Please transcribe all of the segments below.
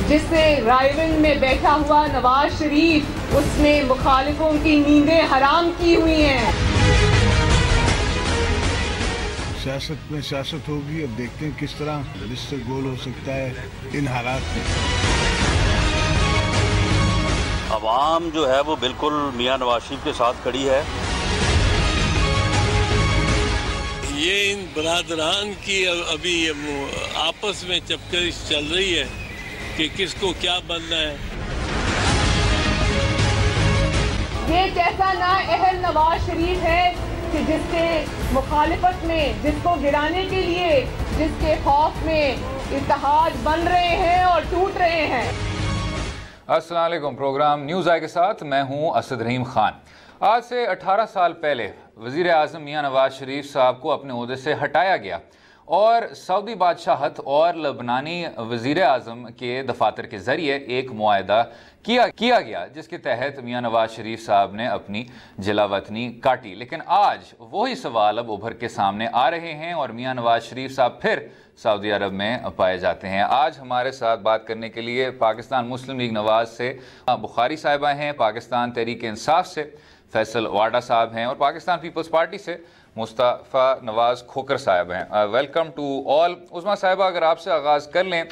जिससे रायविंड में बैठा हुआ नवाज शरीफ, उसने मुखालिफों की नींदें हराम की हुई हैं। सियासत में सियासत होगी, अब देखते हैं किस तरह रिश्ते गोल हो सकता है इन हालात में। अवाम जो है वो बिल्कुल मियां नवाज शरीफ के साथ खड़ी है। ये इन बरादरान की अभी आपस में चपकरिश चल रही है कि किसको क्या बनना है। ये कैसा नाअहल नवाज शरीफ है कि जिसके मुखालिफत में, जिसको गिराने के लिए, जिसके खौफ में इत्तेहाद बन रहे हैं और टूट रहे हैं। अस्सलाम वालेकुम। प्रोग्राम न्यूज़ आई के साथ मैं हूं असद रहीम खान। आज से 18 साल पहले वज़ीर आज़म मियां नवाज शरीफ साहब को अपने ओहदे से हटाया गया और सऊदी बादशाहत और लबनानी वज़ीर आज़म के दफातर के ज़रिए एक मुआहदा किया गया, जिसके तहत मियां नवाज शरीफ साहब ने अपनी जलावतनी काटी। लेकिन आज वही सवाल अब उभर के सामने आ रहे हैं और मियां नवाज शरीफ साहब फिर सऊदी अरब में पाए जाते हैं। आज हमारे साथ बात करने के लिए पाकिस्तान मुस्लिम लीग नवाज से बुखारी साहिबा हैं, पाकिस्तान तहरीक इंसाफ से फैसल वाडा साहब हैं और पाकिस्तान पीपल्स पार्टी से मुस्तफ़ा नवाज खोकर साहब हैं। Welcome to all. उस्मा साहिबा, अगर आपसे आगाज़ कर लें,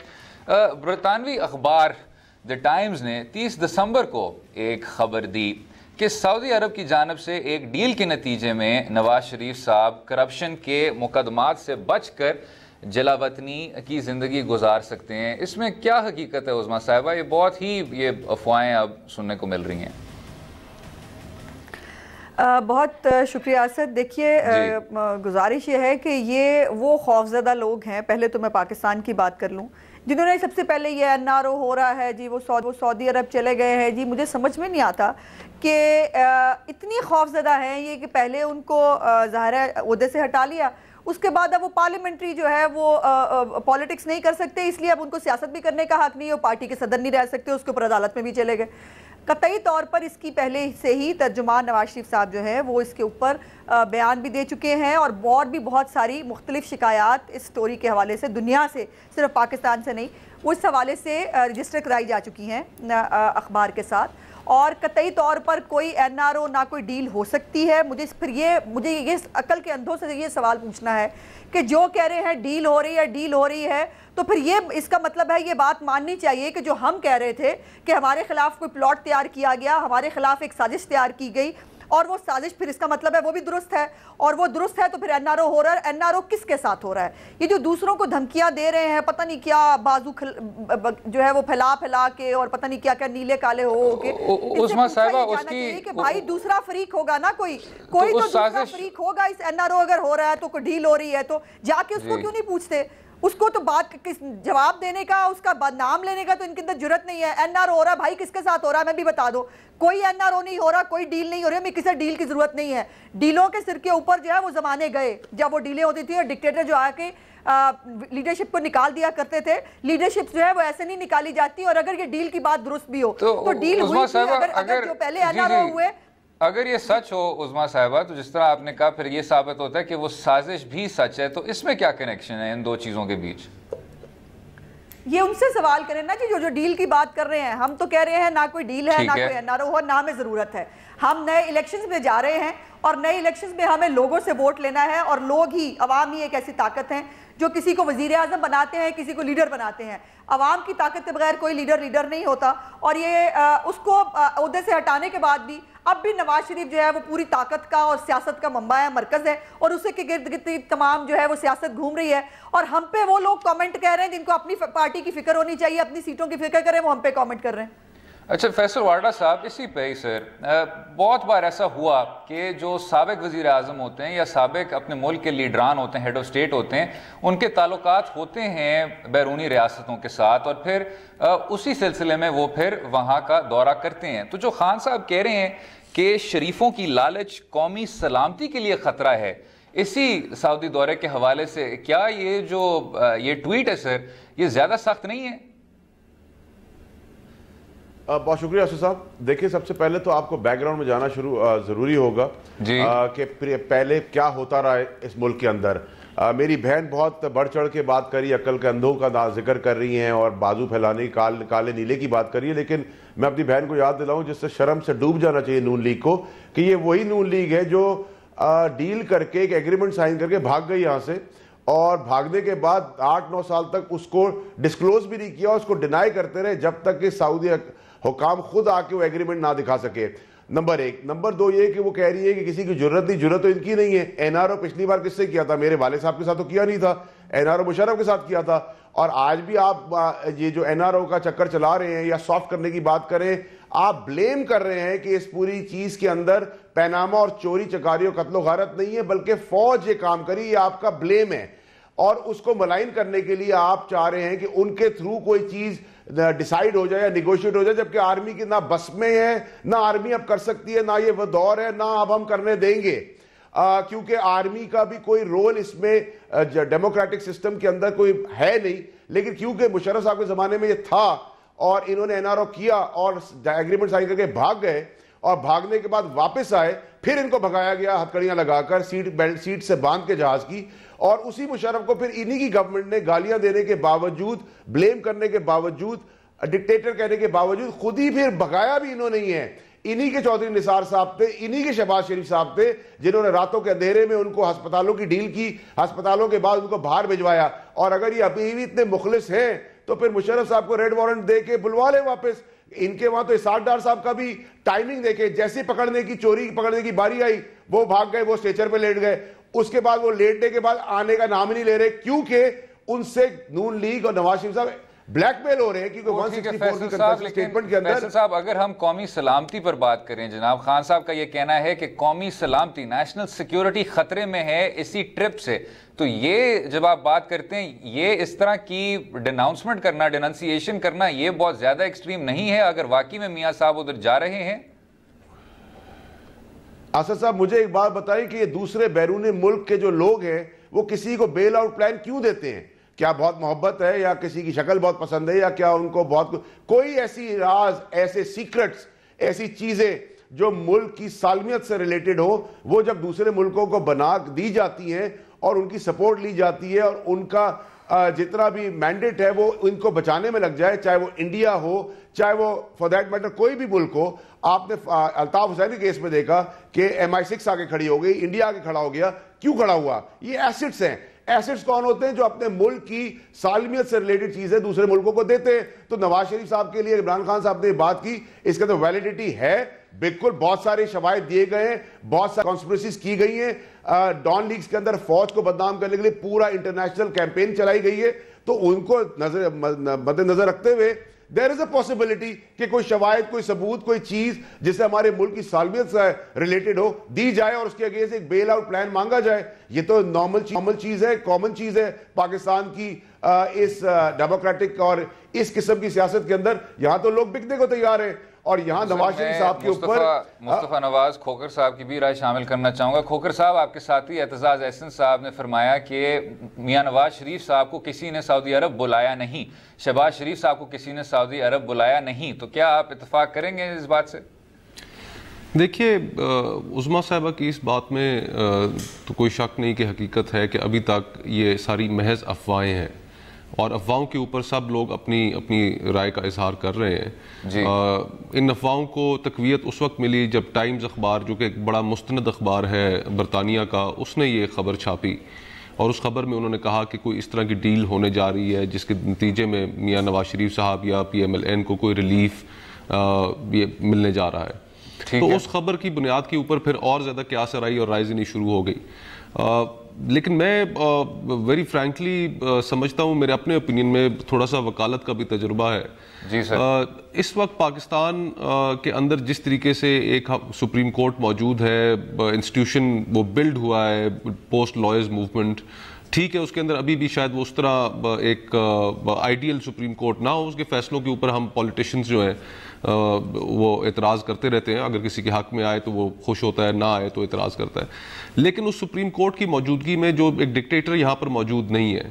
बरतानवी अखबार द टाइम्स ने 30 दिसंबर को एक ख़बर दी कि सऊदी अरब की जानब से एक डील के नतीजे में नवाज शरीफ साहब करप्शन के मुकदमात से बचकर जलावतनी की ज़िंदगी गुजार सकते हैं। इसमें क्या हकीकत है उस्मा साहिबा? ये बहुत ही अफवाहें अब सुनने को मिल रही हैं। बहुत शुक्रिया असद। देखिए, गुजारिश ये है कि ये वो खौफजदा लोग हैं, पहले तो मैं पाकिस्तान की बात कर लूँ, जिन्होंने सबसे पहले ये एनआरओ हो रहा है जी, वो सऊदी अरब चले गए हैं जी। मुझे समझ में नहीं आता कि इतनी खौफजदा हैं ये कि पहले उनको ज़ाहिर है ओहदे से हटा लिया, उसके बाद अब वो पार्लियामेंट्री जो है वो पॉलिटिक्स नहीं कर सकते, इसलिए अब उनको सियासत भी करने का हक नहीं है, पार्टी के सदर नहीं रह सकते, उसके ऊपर अदालत में भी चले गए। कतई तौर पर इसकी पहले से ही तर्जुमान नवाज शरीफ साहब जो है वो इसके ऊपर बयान भी दे चुके हैं और भी बहुत सारी मुख्तलिफ शिकायत इस स्टोरी के हवाले से दुनिया से, सिर्फ पाकिस्तान से नहीं, उस हवाले से रजिस्टर कराई जा चुकी हैं अखबार के साथ। और कतई तौर पर कोई एनआरओ ना कोई डील हो सकती है। मुझे ये अकल के अंधों से ये सवाल पूछना है कि जो कह रहे हैं डील हो रही है तो फिर ये इसका मतलब है ये बात माननी चाहिए कि जो हम कह रहे थे कि हमारे खिलाफ कोई प्लॉट तैयार किया गया, हमारे खिलाफ एक साजिश तैयार की गई और वो साजिश फिर इसका मतलब है वो भी दुरुस्त है, और वो दुरुस्त है तो फिर एनआरओ हो रहा है। एनआरओ किसके साथ हो रहा है? ये जो दूसरों को धमकियां दे रहे हैं, पता नहीं क्या बाजू जो है वो फैला के और पता नहीं क्या क्या नीले काले हो के, उस्मा साहिबा उसकी कि भाई दूसरा फरीक होगा ना, कोई तो दूसरा फरीक होगा। इस एनआरओ अगर हो रहा है तो कोई डील हो रही है तो जाके उसको क्यों नहीं पूछते? उसको तो बात जवाब देने का, उसका नाम लेने का तो इनके अंदर जुर्रत नहीं है। एनआरओ हो रहा है, भाई किसके साथ हो रहा है मैं भी बता दो। कोई एनआरओ नहीं हो रहा, कोई डील नहीं हो रही है, किसी डील की जरूरत नहीं है। डीलों के सिर के ऊपर जो है वो जमाने गए जब वो डीलें होती थी और डिक्टेटर जो आके लीडरशिप को निकाल दिया करते थे। लीडरशिप जो है वो ऐसे नहीं निकाली जाती, और अगर ये डील की बात दुरुस्त भी हो तो डील हुई। अगर जो पहले एनआरओ हुए, अगर ये सच हो उस्मा साहिबा, तो जिस तरह आपने कहा फिर ये साबित होता है कि वो साजिश भी सच है। तो इसमें क्या कनेक्शन है इन दो चीजों के बीच? ये उनसे सवाल करें ना कि जो डील की बात कर रहे हैं। हम तो कह रहे हैं ना कोई डील है, ना कोई एनआरओ हो, ना हमें जरूरत है। हम नए इलेक्शंस में जा रहे हैं और नए इलेक्शंस में हमें लोगों से वोट लेना है, और लोग ही, अवाम ही एक ऐसी ताकत है जो किसी को वजीर आजम बनाते हैं, किसी को लीडर बनाते हैं। अवाम की ताकत के बगैर कोई लीडर नहीं होता। और ये उसको ओहदे से हटाने के बाद भी अब भी नवाज शरीफ जो है वो पूरी ताकत का और सियासत का मंबा है, मरकज है, और उसी के गिर्द गिर्द तमाम जो है वो सियासत घूम रही है। और हम पे वो लोग कमेंट कह रहे हैं जिनको अपनी पार्टी की फिक्र होनी चाहिए, अपनी सीटों की फिक्र करें, वो हम पे कमेंट कर रहे हैं। अच्छा फैसल वाडा साहब, इसी पे ही सर, बहुत बार ऐसा हुआ कि जो साबिक वज़ीर आज़म होते हैं या साबिक अपने मुल्क के लीडरान होते हैं, हेड ऑफ स्टेट होते हैं, उनके ताल्लुकात होते हैं बैरूनी रियासतों के साथ, और फिर उसी सिलसिले में वो फिर वहाँ का दौरा करते हैं। तो जो खान साहब कह रहे हैं कि शरीफों की लालच कौमी सलामती के लिए ख़तरा है, इसी सऊदी दौरे के हवाले से क्या ये ट्वीट है सर, ये ज़्यादा सख्त नहीं है? बहुत शुक्रिया असद साहब। देखिए, सबसे पहले तो आपको बैकग्राउंड में जाना ज़रूरी होगा कि पहले क्या होता रहा है इस मुल्क के अंदर। मेरी बहन बहुत बढ़ चढ़ के बात करी, अक्ल के अंधों का जिक्र कर रही हैं और बाजू फैलाने काले नीले की बात करी है, लेकिन मैं अपनी बहन को याद दिलाऊं जिससे शर्म से डूब जाना चाहिए नून लीग को, कि ये वही नून लीग है जो डील करके एक एग्रीमेंट साइन करके भाग गई यहाँ से, और भागने के बाद 8-9 साल तक उसको डिस्क्लोज भी नहीं किया, उसको डिनाई करते रहे जब तक कि सऊदी हुकाम खुद आके वो एग्रीमेंट ना दिखा सके। नंबर 1। नंबर 2 ये कि वो कह रही है कि किसी की जरूरत तो इनकी नहीं है। एनआरओ पिछली बार किससे किया था? मेरे वाले साहब के साथ तो किया नहीं था, एनआरओ मुशर्रफ के साथ किया था। और आज भी आप ये जो एनआरओ का चक्कर चला रहे हैं या सॉफ्ट करने की बात करें, आप ब्लेम कर रहे हैं कि इस पूरी चीज के अंदर पैनामा और चोरी चकारी और कत्लो गारत नहीं है, बल्कि फौज ये काम करी, ये आपका ब्लेम है। और उसको मलाइन करने के लिए आप चाह रहे हैं कि उनके थ्रू कोई चीज डिसाइड हो जाए या निगोशिएट हो जाए, जबकि आर्मी की ना बस में है, ना आर्मी अब कर सकती है, ना ये वो दौर है, ना अब हम करने देंगे। क्योंकि आर्मी का भी कोई रोल इसमें डेमोक्रेटिक सिस्टम के अंदर कोई है नहीं, लेकिन क्योंकि मुशर्रफ साहब के जमाने में ये था और इन्होंने एनआरओ किया और एग्रीमेंट साइन करके भाग गए, और भागने के बाद वापस आए, फिर इनको भगाया गया हथकड़ियां लगाकर, सीट से बांध के जहाज की, और उसी मुशर्रफ को फिर इन्हीं की गवर्नमेंट ने गालियां देने के बावजूद, ब्लेम करने के बावजूद, डिक्टेटर कहने के बावजूद खुद ही फिर भगाया भी इन्होंने ही है। इन्हीं के चौधरी निसार साहब थे, इन्हीं के शहबाज शरीफ साहब थे जिन्होंने रातों के अंधेरे में उनको अस्पतालों की डील की, अस्पतालों के बाद उनको बाहर भिजवाया। और अगर ये अभी भी इतने मुखलिस हैं तो फिर मुशर्रफ साहब को रेड वारंट दे के बुलवा ले वापस। इनके वहां तो इसाक डार साहब का भी टाइमिंग देखे, जैसे पकड़ने की, चोरी पकड़ने की बारी आई, वो भाग गए, वो स्ट्रेचर पे लेट गए। उसके बाद वो लेटने के बाद आने का नाम ही नहीं ले रहे, क्योंकि उनसे नून लीग और नवाज शरीफ साहब ब्लैकमेल हो रहे हैं। क्योंकि 164 की स्टेटमेंट के अंदर साहब, अगर हम कौमी सलामती पर बात करें, जनाब खान साहब का ये कहना है कि कौमी सलामती, नेशनल सिक्योरिटी खतरे में है इसी ट्रिप से, तो ये जब आप बात करते हैं, ये इस तरह की डिनाउंसमेंट करना, डिनंसिएशन करना, ये बहुत ज्यादा एक्सट्रीम नहीं है अगर वाकई में मियां साहब उधर जा रहे हैं? असद साहब, मुझे एक बात बताइए कि ये दूसरे बैरून मुल्क के जो लोग हैं वो किसी को बेल आउट प्लान क्यों देते हैं? क्या बहुत मोहब्बत है, या किसी की शक्ल बहुत पसंद है, या क्या उनको बहुत कोई ऐसी राज, ऐसे सीक्रेट्स, ऐसी चीजें जो मुल्क की सालमियत से रिलेटेड हो, वो जब दूसरे मुल्कों को बना दी जाती हैं और उनकी सपोर्ट ली जाती है और उनका जितना भी मैंडेट है वो इनको बचाने में लग जाए, चाहे वो इंडिया हो, चाहे वो फॉर दैट मैटर कोई भी मुल्क हो। आपने अल्ताफ हुसैनी केस में देखा कि MI6 आके खड़ी हो गई, इंडिया आके खड़ा हो गया। क्यों खड़ा हुआ? ये एसिड्स हैं। एसिड्स कौन होते हैं? जो अपने मुल्क की सालमियत से रिलेटेड चीजें दूसरे मुल्कों को देते हैं। तो नवाज शरीफ साहब के लिए इमरान खान साहब ने बात की, इसका तो वैलिडिटी है बिल्कुल। बहुत सारे शवाहिद दिए गए हैं, बहुत सारी कॉन्स्पिरेसीज की गई हैं। डॉन लीग्स के अंदर फौज को बदनाम करने के लिए पूरा इंटरनेशनल कैंपेन चलाई गई है। तो उनको मद्देनजर रखते हुए देयर इज अ पॉसिबिलिटी कि कोई शवाहिद, कोई सबूत, कोई चीज जिससे हमारे मुल्क की सालमियत से रिलेटेड हो, दी जाए और उसके अगेंस्ट एक बेल आउट प्लान मांगा जाए। ये तो नॉर्मल चीज है, कॉमन चीज है पाकिस्तान की इस डेमोक्रेटिक और इस किस्म की सियासत के अंदर। यहां तो लोग बिकने को तैयार है, और यहां नवाज शरीफ साहब के ऊपर मुस्तफा नवाज खोखर साहब की भी राय शामिल करना चाहूंगा। खोखर साहब, आपके साथी एतजाज एहसन साहब ने फरमाया कि मियां नवाज शरीफ साहब को किसी ने सऊदी अरब बुलाया नहीं, शहबाज शरीफ साहब को किसी ने सऊदी अरब बुलाया नहीं, तो क्या आप इत्तेफाक करेंगे इस बात से? देखिए, उज़मा साहिबा की इस बात में तो कोई शक नहीं कि हकीकत है कि अभी तक ये सारी महज अफवाहें हैं, और अफवाहों के ऊपर सब लोग अपनी राय का इजहार कर रहे हैं। इन अफवाहों को तकवीयत उस वक्त मिली जब टाइम्स अखबार, जो कि एक बड़ा मुस्तनद अखबार है बरतानिया का, उसने ये खबर छापी, और उस खबर में उन्होंने कहा कि कोई इस तरह की डील होने जा रही है जिसके नतीजे में मियां नवाज शरीफ साहब या PMLN को कोई रिलीफ ये मिलने जा रहा है। तो उस खबर की बुनियाद के ऊपर फिर और ज़्यादा क्यास आई और राइजनी शुरू हो गई। लेकिन मैं वेरी फ्रैंकली समझता हूँ, मेरे अपने ओपिनियन में थोड़ा सा वकालत का भी तजुर्बा है जी सर। इस वक्त पाकिस्तान के अंदर जिस तरीके से एक सुप्रीम कोर्ट मौजूद है, इंस्टीट्यूशन वो बिल्ड हुआ है, पोस्ट लॉयर्स मूवमेंट, ठीक है, उसके अंदर अभी भी शायद वो उस तरह एक आइडियल सुप्रीम कोर्ट ना हो। उसके फैसलों के ऊपर हम पॉलिटिशियंस जो हैं वो एतराज़ करते रहते हैं। अगर किसी के हक में आए तो वो खुश होता है, ना आए तो एतराज़ करता है। लेकिन उस सुप्रीम कोर्ट की मौजूदगी में जो एक डिक्टेटर यहाँ पर मौजूद नहीं है,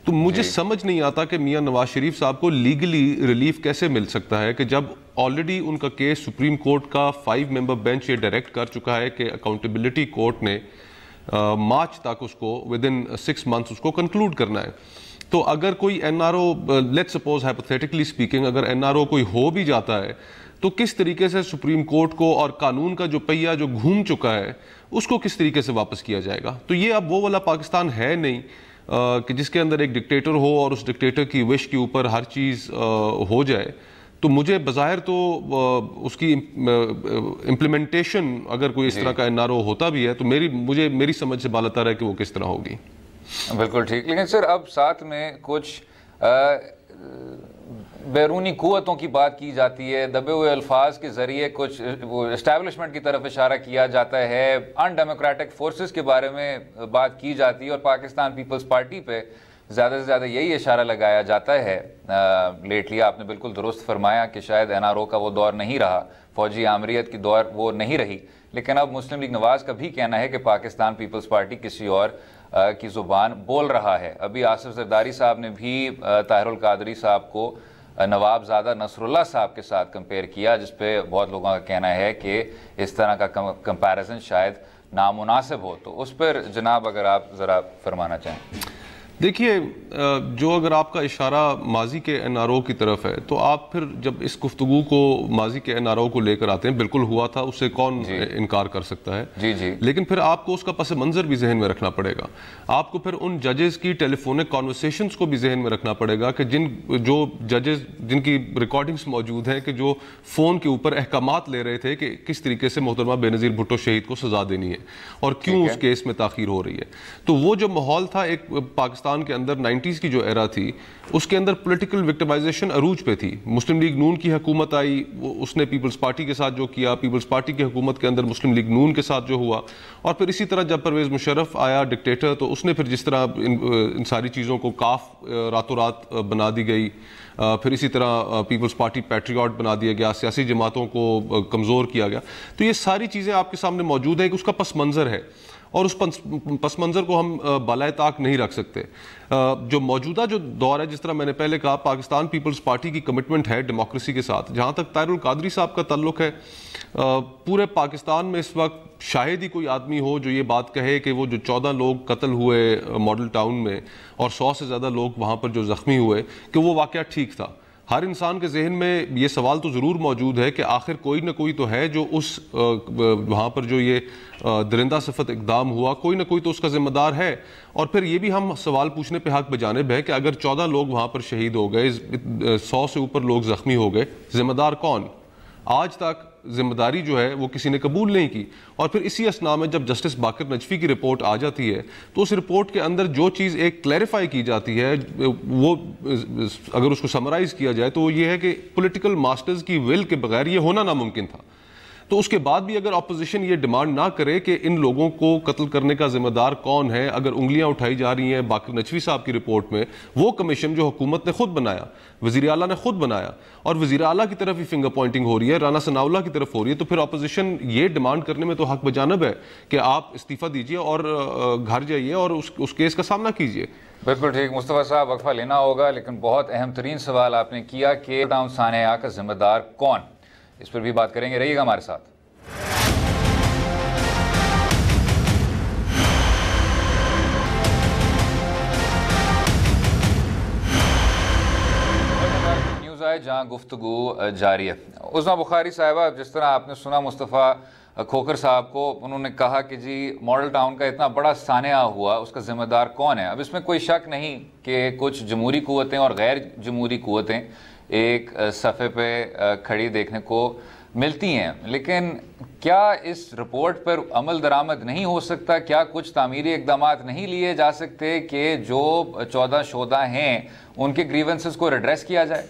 तो मुझे समझ नहीं आता कि मियां नवाज शरीफ साहब को लीगली रिलीफ कैसे मिल सकता है कि जब ऑलरेडी उनका केस सुप्रीम कोर्ट का 5 मेंबर बेंच ये डायरेक्ट कर चुका है कि अकाउंटेबिलिटी कोर्ट ने मार्च तक उसको विद इन 6 मंथ्स उसको कंक्लूड करना है। तो अगर कोई NRO, let's suppose hypothetically speaking, अगर एनआरओ कोई हो भी जाता है तो किस तरीके से सुप्रीम कोर्ट को और कानून का जो पहिया जो घूम चुका है उसको किस तरीके से वापस किया जाएगा। तो ये अब वो वाला पाकिस्तान है नहीं कि जिसके अंदर एक डिक्टेटर हो और उस डिक्टेटर की विश के ऊपर हर चीज़ हो जाए। तो मुझे बज़ाहिर तो उसकी इम्प्लीमेंटेशन अगर कोई इस तरह का एनआरओ होता भी है तो मेरी समझ से बालातर है कि वो किस तरह होगी। बिल्कुल ठीक। लेकिन सर अब साथ में कुछ बैरूनी कुव्वतों की बात की जाती है, दबे हुए अल्फाज के ज़रिए कुछ वो इस्टेब्लिशमेंट की तरफ इशारा किया जाता है, अनडेमोक्रेटिक फोर्सेस के बारे में बात की जाती है और पाकिस्तान पीपल्स पार्टी पे ज़्यादा से ज़्यादा यही इशारा लगाया जाता है। लेटली आपने बिल्कुल दुरुस्त फरमाया कि शायद एनआरओ का वो दौर नहीं रहा, फौजी आमरीत की दौर वो नहीं रही, लेकिन अब मुस्लिम लीग नवाज़ का भी कहना है कि पाकिस्तान पीपल्स पार्टी किसी और की ज़ुबान बोल रहा है। अभी आसिफ जरदारी साहब ने भी ताहिरुल कादरी साहब को नवाबजादा नसरुल्लाह साहब के साथ कंपेयर किया, जिस पे बहुत लोगों का कहना है कि इस तरह का कंपैरिजन शायद नामुनासिब हो। तो उस पर जनाब अगर आप ज़रा फरमाना चाहें। देखिए, जो अगर आपका इशारा माजी के एनआरओ की तरफ है तो आप फिर जब इस गुफ्तगू को माजी के एनआरओ को लेकर आते हैं, बिल्कुल हुआ था, उससे कौन इनकार कर सकता है। जी जी। लेकिन फिर आपको उसका पस मंजर भी जहन में रखना पड़ेगा। आपको फिर उन जजेस की टेलीफोनिक कॉन्वर्सेशंस को भी जहन में रखना पड़ेगा कि जो जजेस जिनकी रिकॉर्डिंग्स मौजूद हैं कि जो फ़ोन के ऊपर अहकामात ले रहे थे कि किस तरीके से मोहतरमा बेनज़ीर भुट्टो शहीद को सज़ा देनी है और क्यों उस केस में ताख़ीर हो रही है। तो वो जो माहौल था एक पाकिस्तान के अंदर 90s की जो एरा थी उसके अंदर पॉलिटिकल विक्टिमाइजेशन अरूज पे थी। मुस्लिम लीग नून की हुकूमत आई, उसने पीपल्स पार्टी के साथ जो किया, पीपल्स पार्टी की हुकूमत के अंदर मुस्लिम लीग नून के साथ जो हुआ, और फिर इसी तरह जब परवेज़ मुशर्रफ आया डिक्टेटर तो उसने फिर जिस तरह इन सारी चीज़ों को काफ रातों रात बना दी गई, फिर इसी तरह पीपल्स पार्टी पैट्रियट बना दिया गया, सियासी जमातों को कमज़ोर किया गया। तो ये सारी चीज़ें आपके सामने मौजूद हैं कि उसका पस मंज़र है और उस पस मंज़र को हम बालाए ताक नहीं रख सकते। जो मौजूदा जो दौर है, जिस तरह मैंने पहले कहा, पाकिस्तान पीपल्स पार्टी की कमिटमेंट है डेमोक्रेसी के साथ। जहाँ तक ताहिरुल कादरी साहब का ताल्लुक है, पूरे पाकिस्तान में इस वक्त शायद ही कोई आदमी हो जो ये बात कहे कि वो जो 14 लोग कत्ल हुए मॉडल टाउन में और 100 से ज़्यादा लोग वहाँ पर जो ज़ख्मी हुए कि वो वाक़या ठीक था। हर इंसान के जहन में ये सवाल तो ज़रूर मौजूद है कि आखिर कोई ना कोई तो है जो उस वहाँ पर जो ये दरिंदा सिफत इक़दाम हुआ, कोई ना कोई तो उसका ज़िम्मेदार है। और फिर ये भी हम सवाल पूछने पे हक़ बजानिब है कि अगर 14 लोग वहाँ पर शहीद हो गए, 100 से ऊपर लोग ज़ख्मी हो गए, ज़िम्मेदार कौन? आज तक जिम्मेदारी जो है वो किसी ने कबूल नहीं की। और फिर इसी असना में जब जस्टिस बाकर नजफी की रिपोर्ट आ जाती है तो उस रिपोर्ट के अंदर जो चीज़ एक क्लैरिफाई की जाती है, वो अगर उसको समराइज़ किया जाए तो वो ये है कि पॉलिटिकल मास्टर्स की विल के बगैर ये होना नामुमकिन था। तो उसके बाद भी अगर अपोजिशन ये डिमांड ना करे कि इन लोगों को कत्ल करने का जिम्मेदार कौन है, अगर उंगलियां उठाई जा रही हैं बाकर नजफी साहब की रिपोर्ट में, वो कमीशन जो हुकूमत ने खुद बनाया, वज़ीर आला ने खुद बनाया, और वज़ीर आला की तरफ ही फिंगर पॉइंटिंग हो रही है, राना सनाउल्लाह की तरफ हो रही है, तो फिर अपोजिशन ये डिमांड करने में तो हक बजानब है कि आप इस्तीफ़ा दीजिए और घर जाइए और उस केस का सामना कीजिए। बिल्कुल ठीक। मुस्तफ़ा साहब, वक्फा लेना होगा, लेकिन बहुत अहम तरीन सवाल आपने किया कि टाउन सानिया का जिम्मेदार कौन, इस पर भी बात करेंगे, रहिएगा हमारे साथ। न्यूज़ आए जहां गुफ्तगू जारी है। उस्मा बुखारी साहिबा, जिस तरह आपने सुना मुस्तफ़ा खोखर साहब को, उन्होंने कहा कि जी मॉडल टाउन का इतना बड़ा सानिया हुआ, उसका जिम्मेदार कौन है। अब इसमें कोई शक नहीं कि कुछ जमहूरी कुव्वतें और गैर जमहूरी कुव्वतें एक सफ़े पे खड़ी देखने को मिलती हैं, लेकिन क्या इस रिपोर्ट पर अमल दरामद नहीं हो सकता? क्या कुछ तामीरी इक़दाम नहीं लिए जा सकते कि जो 14 शोधा हैं उनके ग्रीवेंसेस को रिड्रेस किया जाए?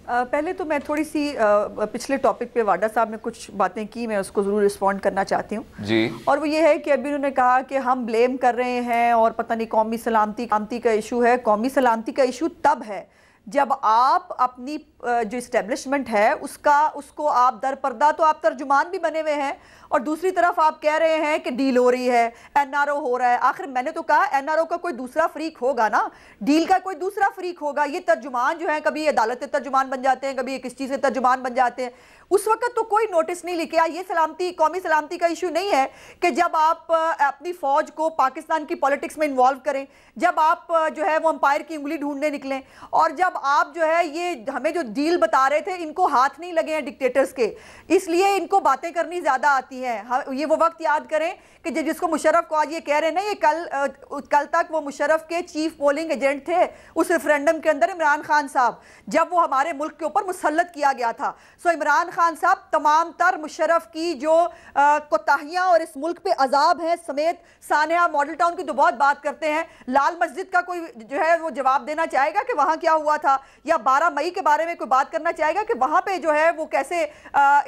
पहले तो मैं थोड़ी सी पिछले टॉपिक पे वाडा साहब ने कुछ बातें की, मैं उसको ज़रूर रिस्पॉन्ड करना चाहती हूँ जी। और वो ये है कि अभी उन्होंने कहा कि हम ब्लेम कर रहे हैं और पता नहीं कौमी सलामती का इशू है। कौमी सलामती का इशू तब है जब आप अपनी जो इस्टेब्लिशमेंट है उसको आप दरपर्दा तो आप तर्जुमान भी बने हुए हैं, और दूसरी तरफ आप कह रहे हैं कि डील हो रही है, एनआरओ हो रहा है। आखिर मैंने तो कहा एनआरओ का कोई दूसरा फ्रीक होगा ना, डील का कोई दूसरा फ्रीक होगा। ये तर्जुमान जो है कभी अदालत के तर्जुमान बन जाते हैं, कभी किस चीज़ के तर्जुमान बन जाते हैं। उस वक्त तो कोई नोटिस नहीं लिखा। ये सलामती, कौमी सलामती का इशू नहीं है कि जब आप अपनी फौज को पाकिस्तान की पॉलिटिक्स में इन्वॉल्व करें, जब आप जो है वो अंपायर की उंगली ढूंढने निकलें, और जब आप जो है ये हमें जो डील बता रहे थे इनको हाथ नहीं लगे हैं डिक्टेटर्स के, इसलिए इनको बातें करनी ज्यादा आती हैं। ये वो वक्त याद करें कि जिसको मुशर्रफ को आज ये कह रहे हैं ना, ये कल तक वो मुशर्रफ के चीफ पोलिंग एजेंट थे उस रेफरेंडम के अंदर, इमरान खान साहब, जब वो हमारे मुल्क के ऊपर मुसल्लत किया गया था। सो इमरान खान साहब तमाम तर मुशर्रफ की जो कोताहियां और इस मुल्क पे अजाब है समेत, सानिया मॉडल टाउन की तो बहुत बात करते हैं, लाल मस्जिद का कोई जो है वो जवाब देना चाहेगा कि वहां क्या हुआ था, या 12 मई के बारे में कोई बात करना चाहेगा कि वहां पे जो है वो कैसे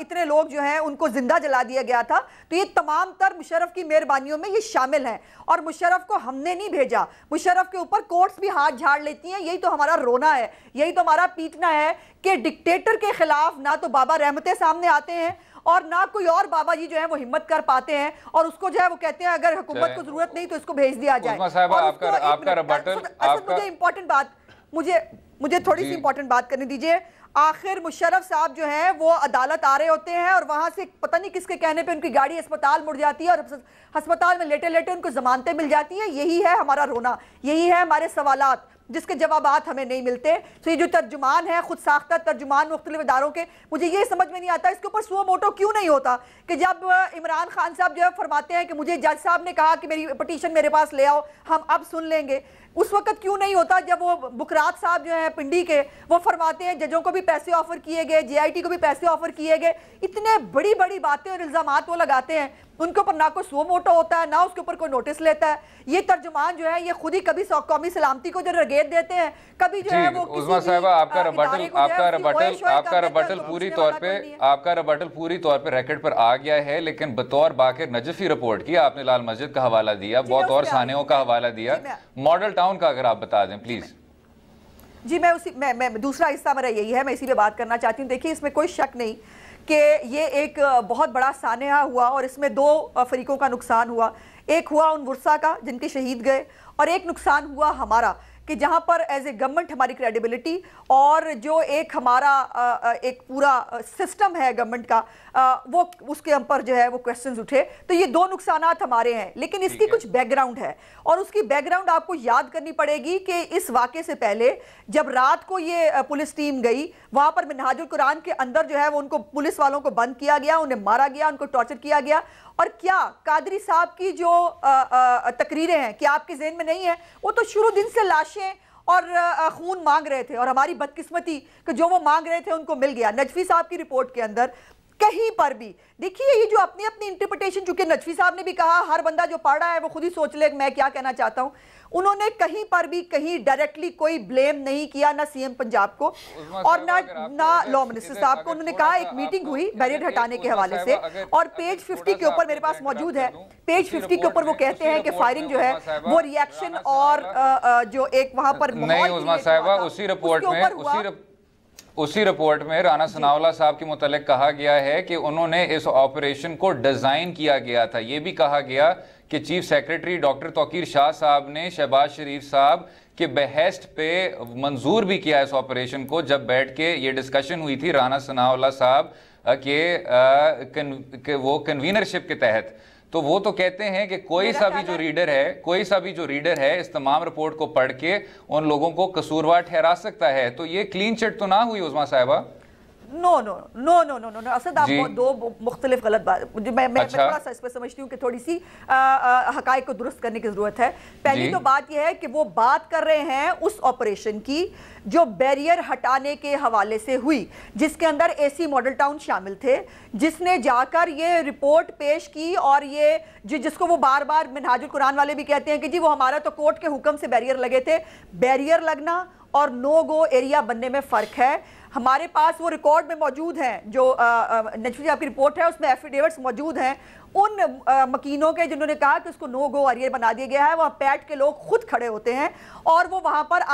इतने लोग जो है उनको जिंदा जला दिया गया था। तो ये तमाम तर मुशर्रफ की मेहरबानियों में ये शामिल है, और मुशर्रफ को हमने नहीं भेजा। मुशर्रफ के ऊपर कोर्ट्स भी हाथ झाड़ लेती हैं। यही तो हमारा रोना है, यही तो हमारा पीटना है कि डिक्टेटर के खिलाफ ना तो बाबा रहमतें सामने आते हैं और ना कोई और बाबा जी जो है वो हिम्मत कर पाते हैं, और उसको जो है वो कहते हैं अगर हुकूमत को जरूरत नहीं तो इसको भेज दिया जाए। मुझे इंपॉर्टेंट बात, मुझे थोड़ी सी इंपॉर्टेंट बात करने दीजिए। आखिर मुशर्रफ साहब जो हैं वो अदालत आ रहे होते हैं और वहां से पता नहीं किसके कहने पे उनकी गाड़ी अस्पताल मुड़ जाती है, और अस्पताल में लेटे लेटे उनको जमानतें मिल जाती हैं। यही है हमारा रोना, यही है हमारे सवालात जिसके जवाबात हमें नहीं मिलते। तो ये जो तर्जुमान है, खुद साख्ता तर्जुमान मुख्तलिफ इदारों के, मुझे ये समझ में नहीं आता इसके ऊपर सुओ मोटो क्यों नहीं होता कि जब इमरान खान साहब जो है फरमाते हैं कि मुझे जज साहब ने कहा कि मेरी पटिशन मेरे पास ले आओ, हम अब सुन लेंगे, उस वक्त क्यों नहीं होता जब वो बुकरात साहब जो है पिंडी के, वो फरमाते हैं जजों को भी पैसे ऑफर किए गए, JIT को भी पैसे ऑफर किए गए। इतने बड़ी बड़ी बातें और इल्जामात वो लगाते हैं, उनके ऊपर ना कोई सो मोटो होता है, ना उसके ऊपर कोई नोटिस लेता है। ये तर्जुमान जो है ये खुद ही कभी कौमी सलामती को जो रगेत देते हैं, कभी जो है वो उस्मा साहिबा आपका रबटल पूरी तौर पे रैकेट पर आ गया है, लेकिन बतौर बाकिर नजफी रिपोर्ट की आपने लाल मस्जिद का हवाला दिया, बहुत और सानियों का हवाला दिया, मॉडल टाउन का अगर आप बता दें प्लीज। जी मैं दूसरा हिस्सा मेरा यही है, मैं इसी पे बात करना चाहती हूँ। देखिए इसमें कोई शक नहीं कि ये एक बहुत बड़ा सानिया हुआ और इसमें 2 फरीकों का नुकसान हुआ। एक हुआ उन वर्सा का जिनके शहीद गए, और एक नुकसान हुआ हमारा कि जहाँ पर एज ए गवर्नमेंट हमारी क्रेडिबिलिटी और जो एक हमारा एक पूरा सिस्टम है गवर्नमेंट का, वो उसके ऊपर जो है वो क्वेश्चंस उठे। तो ये 2 नुकसानात हमारे हैं, लेकिन इसकी कुछ बैकग्राउंड है, और उसकी बैकग्राउंड आपको याद करनी पड़ेगी कि इस वाक़े से पहले जब रात को ये पुलिस टीम गई, वहाँ पर मिनहाजुल कुरान के अंदर जो है वो उनको पुलिस वालों को बंद किया गया, उन्हें मारा गया, उनको टॉर्चर किया गया। और क्या कादरी साहब की जो तकरीरें हैं, क्या आपके ज़हन में नहीं है, वो तो शुरू दिन से लाशें और खून मांग रहे थे, और हमारी बदकिस्मती कि जो वो मांग रहे थे उनको मिल गया। नजफी साहब की रिपोर्ट के अंदर कहीं पर भी देखिए ये जो अपनी अपनी इंटरप्रिटेशन, चूंकि नजफी साहब ने भी कहा हर बंदा जो पढ़ रहा है वो खुद ही सोच ले मैं क्या कहना चाहता हूं, उन्होंने कहीं पर भी कहीं डायरेक्टली कोई ब्लेम नहीं किया, ना CM पंजाब को और ना लॉ मिनिस्टर साहब को। उन्होंने कहा एक मीटिंग हुई बैरियर हटाने के हवाले से, और पेज 50 के ऊपर मेरे पास मौजूद है, पेज 50 के ऊपर वो कहते हैं कि फायरिंग जो है वो रिएक्शन और जो एक वहां पर उसी रिपोर्ट में राना सनाउल्लाह साहब के मुतालिक कहा गया है कि उन्होंने इस ऑपरेशन को डिजाइन किया गया था। यह भी कहा गया कि chief secretary doctor Tauqeer Shah साहब ने शहबाज शरीफ साहब के बहस्ट पे मंजूर भी किया इस ऑपरेशन को। जब बैठ के ये डिस्कशन हुई थी राना सनाउल्लाह साहब के वो कन्वीनरशिप के तहत, तो वो तो कहते हैं कि कोई सा भी जो रीडर है इस तमाम रिपोर्ट को पढ़ के उन लोगों को कसूरवार ठहरा सकता है। तो ये क्लीन चिट तो ना हुई उस्मा साहिबा? नो असद आप 2 मुख्तलिफ गलत बात, मैं थोड़ा सा इस पर समझती हूँ कि थोड़ी सी हकायक को दुरुस्त करने की जरूरत है। पहली तो बात यह है कि वो बात कर रहे हैं उस ऑपरेशन की जो बैरियर हटाने के हवाले से हुई, जिसके अंदर AC मॉडल टाउन शामिल थे, जिसने जाकर ये रिपोर्ट पेश की, और ये जिसको वो बार बार मिनहाजुल कुरान वाले भी कहते हैं कि जी वो हमारा तो कोर्ट के हुक्म से बैरियर लगे थे। बैरियर लगना और नो गो एरिया बनने में फ़र्क है। हमारे पास वो रिकॉर्ड में मौजूद हैं, जो नेचुरली आपकी रिपोर्ट है उसमें एफिडेविट्स मौजूद हैं उन मकीनों के जिन्होंने कहा कि उसको नो गो एरिया बना दिया गया है। वहाँ पैट के लोग खुद खड़े होते हैं और वो वहाँ पर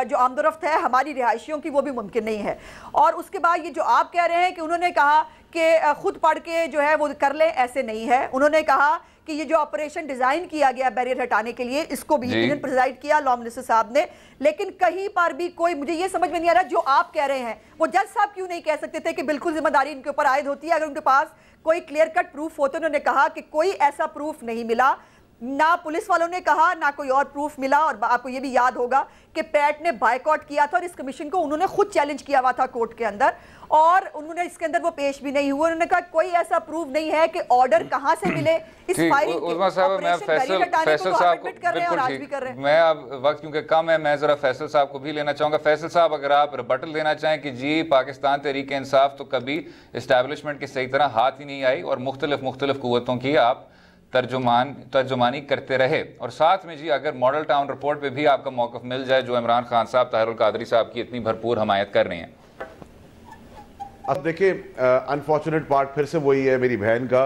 जो आमदोरफ्त है हमारी रिहायशियों की वो भी मुमकिन नहीं है। और उसके बाद ये जो आप कह रहे हैं कि उन्होंने कहा कि खुद पढ़ के जो है वो कर लें, ऐसे नहीं है। उन्होंने कहा कि ये जो ऑपरेशन डिजाइन किया गया बैरियर हटाने के लिए, इसको भी इन्होंने प्रिजाइड किया लॉ मिनिस्टर साहब ने, लेकिन कहीं पर भी कोई, मुझे ये समझ में नहीं आ रहा जो आप कह रहे हैं वो जज साहब क्यों नहीं कह सकते थे कि बिल्कुल जिम्मेदारी इनके ऊपर आयद होती है। अगर उनके पास कोई क्लियर कट प्रूफ होते, उन्होंने कहा कि कोई ऐसा प्रूफ नहीं मिला, ना पुलिस वालों ने कहा ना कोई और प्रूफ मिला। और आपको ये भी याद होगा कि पैट ने बायकॉट किया था और इस कमीशन को उन्होंने खुद चैलेंज किया हुआ था कोर्ट के अंदर, और उन्होंने इसके अंदर वो पेश भी नहीं हुआ। उन्होंने कहा कोई ऐसा प्रूफ नहीं है कि ऑर्डर कहां से मिले इस फाइलिंग के। उस्मा साहब, मैं फैसल साहब को बिल्कुल ठीक, मैं अब वक्त क्योंकि कम है, मैं जरा फैसल साहब को भी लेना चाहूंगा। फैसल साहब, अगर आप रिबटल देना चाहें कि जी पाकिस्तान तहरीक इंसाफ तो कभी इस्टेब्लिशमेंट की सही तरह हाथ ही नहीं आई और मुख्तलिफ कुव्वतों की आप तर्जुमानी करते रहे, और साथ में जी अगर मॉडल टाउन रिपोर्ट पे भी आपका मौक़िफ़ मिल जाए जो इमरान खान साहब ताहिरुल कादरी साहब की इतनी भरपूर हमायत कर रहे हैं। अब देखिए, अनफॉर्चुनेट पार्ट फिर से वही है मेरी बहन का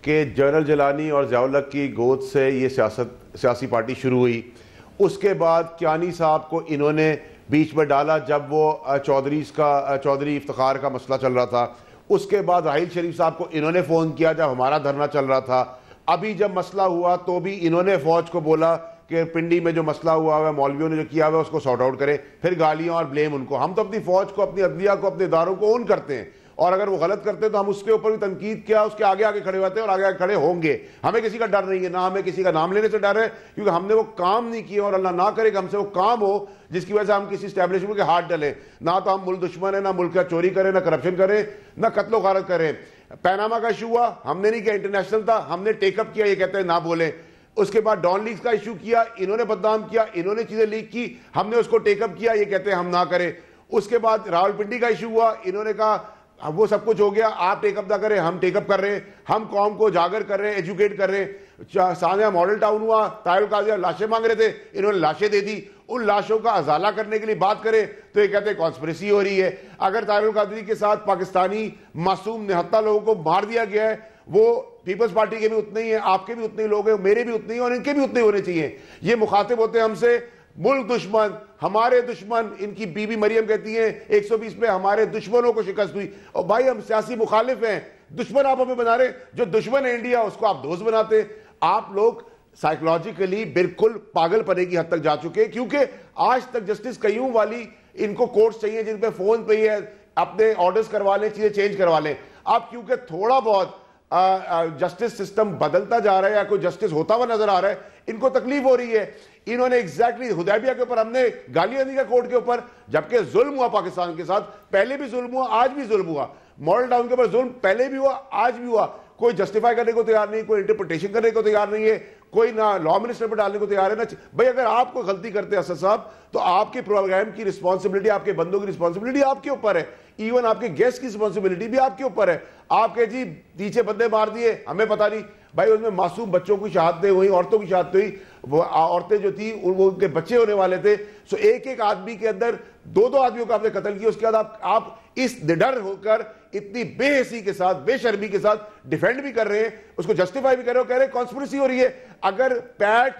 कि जनरल जिलानी और ज़ियाउल हक की गोद से ये सियासी पार्टी शुरू हुई। उसके बाद कियानी साहब को इन्होंने बीच में डाला जब वो चौधरी इफ्तिखार का मसला चल रहा था। उसके बाद राहिल शरीफ साहब को इन्होंने फ़ोन किया जब हमारा धरना चल रहा था। अभी जब मसला हुआ तो भी इन्होंने फौज को बोला कि पिंडी में जो मसला हुआ है मौलवियों ने जो किया हुआ उसको सॉर्ट आउट करें, फिर गालियां और ब्लेम उनको। हम तो अपनी फौज को, अपनी अदलिया को, अपने इदारों को ओन करते हैं, और अगर वो गलत करते हैं तो हम उसके ऊपर भी तनकीद किया, उसके आगे आगे खड़े होते हैं और आगे आगे खड़े होंगे। हमें किसी का डर नहीं है, ना हमें किसी का नाम लेने से डर है, क्योंकि हमने वो काम नहीं किया और अल्लाह ना करे कि हमसे वो काम हो जिसकी वजह से हम किसी स्टैब्लिशमेंट के हाथ डलें। ना तो हम मुल्क दुश्मन है, ना मुल्क का चोरी करें, ना करप्शन करें, ना कत्लो गारत करें। पैनामा का इशू हुआ, हमने नहीं किया, इंटरनेशनल था, हमने टेकअप किया, ये कहते हैं ना बोले। उसके बाद डॉन लीक्स का इशू किया, इन्होंने बदनाम किया, इन्होंने चीजें लीक की, हमने उसको टेकअप किया, ये कहते हैं हम ना करें। उसके बाद रावलपिंडी का इशू हुआ, इन्होंने कहा अब वो सब कुछ हो गया, आप टेकअप ना करें, हम टेकअप कर रहे हैं, हम कौम को जागर कर रहे हैं, एजुकेट कर रहे हैं। सानिया मॉडल टाउन हुआ, ताहिरुल कादरी लाशें मांग रहे थे, इन्होंने लाशें दे दी। उन लाशों का अजाला करने के लिए बात करें तो ये कहते हैं कॉन्स्पिरेसी हो रही है। अगर ताहिरुल कादरी के साथ पाकिस्तानी मासूम निहत्ता लोगों को मार दिया गया है, वो पीपल्स पार्टी के भी उतने ही हैं, आपके भी उतने ही लोग हैं, मेरे भी उतने ही और इनके भी उतने होने चाहिए। ये मुखातिब होते हैं हमसे मुल्क दुश्मन, हमारे दुश्मन। इनकी बीबी मरियम कहती है 120 में हमारे दुश्मनों को शिकस्त हुई। और भाई हम सियासी मुखालिफ हैं, दुश्मन आप हमें बना रहे, जो दुश्मन है इंडिया उसको आप दोस्त बनाते। आप लोग साइकोलॉजिकली बिल्कुल पागलपने की हद तक जा चुके हैं, क्योंकि आज तक जस्टिस कयूम वाली इनको कोर्ट्स चाहिए जिन पे फोन पे ही है, अपने ऑर्डर्स करवा लें, चीजें चेंज करवा लें। अब क्योंकि थोड़ा बहुत जस्टिस सिस्टम बदलता जा रहा है या कोई जस्टिस होता हुआ नजर आ रहा है, इनको तकलीफ हो रही है। इन्होंने एग्जैक्टली हुदैबिया के ऊपर हमने गालियां दी कोर्ट के ऊपर, जबकि जुल्म हुआ पाकिस्तान के साथ, पहले भी जुल्म हुआ, आज भी जुल्म हुआ। मॉडल टाउन के ऊपर जुल्म पहले भी हुआ, आज भी हुआ। कोई जस्टिफाई करने को तैयार नहीं, कोई इंटरप्रिटेशन करने को तैयार नहीं है, कोई ना लॉ मिनिस्टर पर डालने को तैयार है ना। भाई अगर आप कोई गलती करते हैं असद साहब, तो आपके प्रोग्राम की रिस्पॉन्सिबिलिटी, आपके बंदों की रिस्पॉन्सिबिलिटी आपके ऊपर है, इवन आपके गेस्ट की रिस्पॉन्सिबिलिटी भी आपके ऊपर है। आपके जी पीछे बंदे मार दिए, हमें पता नहीं, भाई उसमें मासूम बच्चों की शहादतें हुई, औरतों की शहादत हुई, वो औरतें जो थी वो उनके बच्चे होने वाले थे। सो एक एक आदमी के अंदर दो आदमियों को आपने कत्ल किया। उसके बाद आप इस निडर होकर इतनी बेहसी के साथ, बेशर्मी के साथ डिफेंड भी कर रहे हैं, उसको जस्टिफाई भी कर रहे हो, कह रहे हैं कॉन्स्पिरेसी हो रही है। अगर पैट